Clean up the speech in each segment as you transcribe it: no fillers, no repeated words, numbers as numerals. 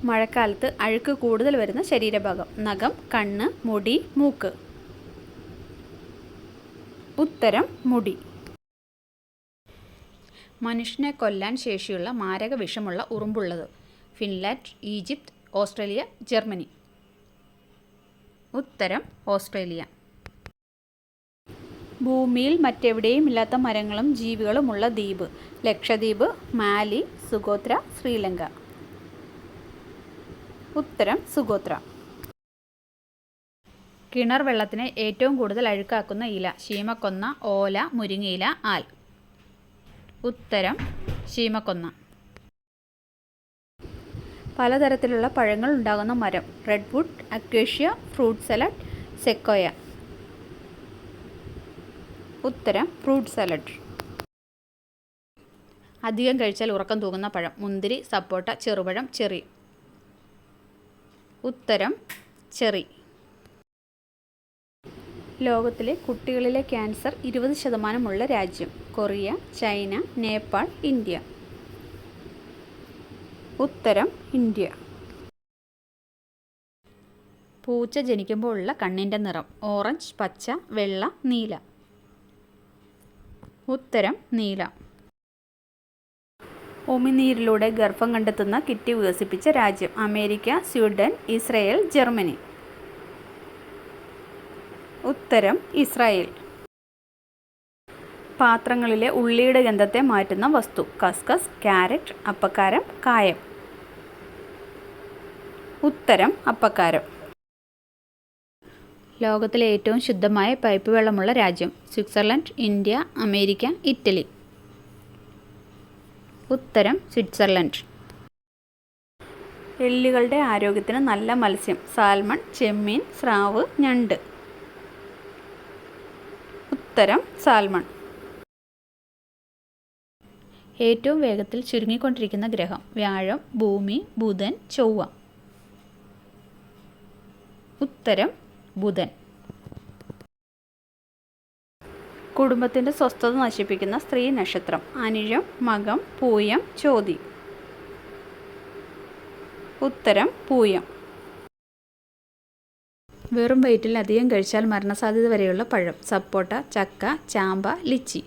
മഴക്കാലത്ത് അഴുക്ക് കൂടുതൽ വരുന്ന ശരീരഭാഗം? നഖം, കണ്ണ്, മുടി, മൂക്ക്. ഉത്തരം മുടി. മനുഷ്യനെ കൊല്ലാൻ ശേഷിയുള്ള മാരക വിഷമുള്ള ഉറുമ്പുള്ളത്? Finland, Egypt, Australia, Germany. ഉത്തരം ഓസ്ട്രേലിയ. ഭൂമിയിൽ മറ്റെവിടെയും ഇല്ലാത്ത മരങ്ങളും ജീവികളുമുള്ള ദ്വീപ്? ലക്ഷദ്വീപ്, മാലി, സുഗോത്ര, ശ്രീലങ്ക. ഉത്തരം സുഗോത്ര. കിണർ വെള്ളത്തിനെ ഏറ്റവും കൂടുതൽ അഴുക്കാക്കുന്ന ഇല? ശീമക്കൊന്ന, ഓല, മുരിങ്ങയില, ആൽ. ഉത്തരം ശീമക്കൊന്ന. പലതരത്തിലുള്ള പഴങ്ങൾ ഉണ്ടാകുന്ന മരം? Redwood, acacia, fruit salad, sequoia. ഉത്തരം ഫ്രൂട്ട് സലാഡ്. അധികം കഴിച്ചാൽ ഉറക്കം തൂങ്ങുന്ന പഴം? മുന്തിരി, സപ്പോട്ട, ചെറുപഴം, ചെറി. ഉത്തരം ചെറി. ലോകത്തിലെ കുട്ടികളിലെ ക്യാൻസർ 20% ഉള്ള രാജ്യം? Korea, China, Nepal, India. ഉത്തരം ഇന്ത്യ. പൂച്ച ജനിക്കുമ്പോൾ ഉള്ള കണ്ണിൻ്റെ നിറം? ഓറഞ്ച്, പച്ച, വെള്ള, നീല. ഉത്തരം നീല. ഉമിനീരിലൂടെ ഗർഭം കണ്ടെത്തുന്ന കിറ്റ് വികസിപ്പിച്ച രാജ്യം? America, Sweden, Israel, Germany. ഉത്തരം ഇസ്രായേൽ. പാത്രങ്ങളിലെ ഉള്ളിയുടെ ഗന്ധത്തെ മാറ്റുന്ന വസ്തു? കസ്കസ്, ക്യാരറ്റ്, അപ്പക്കാരം, കായം. ഉത്തരം അപ്പക്കാരം. ലോകത്തിലെ ഏറ്റവും ശുദ്ധമായ പൈപ്പ് വെള്ളമുള്ള രാജ്യം? Switzerland, India, America, Italy. ഉത്തരം സ്വിറ്റ്സർലൻഡ്. എല്ലുകളുടെ ആരോഗ്യത്തിന് നല്ല മത്സ്യം? സാൽമൺ, ചെമ്മീൻ, സ്രാവ്, ഞണ്ട്. ഉത്തരം സാൽമൺ. ഏറ്റവും വേഗത്തിൽ ചുരുങ്ങിക്കൊണ്ടിരിക്കുന്ന ഗ്രഹം? വ്യാഴം, ഭൂമി, ബുധൻ, ചൊവ്വ. ഉത്തരം ബുധൻ. കുടുംബത്തിൻ്റെ സ്വസ്ഥത നശിപ്പിക്കുന്ന സ്ത്രീ നക്ഷത്രം? അനിഴം, മകം, പൂയം, ചോതി. ഉത്തരം പൂയം. വെറും വയറ്റിൽ അധികം കഴിച്ചാൽ മരണസാധ്യത വരെയുള്ള പഴം? സപ്പോട്ട, ചക്ക, ചാമ്പ, ലിച്ചി.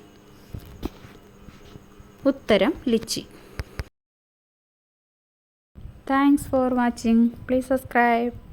ഉത്തരം ലിച്ചി. Thanks for watching. Please subscribe.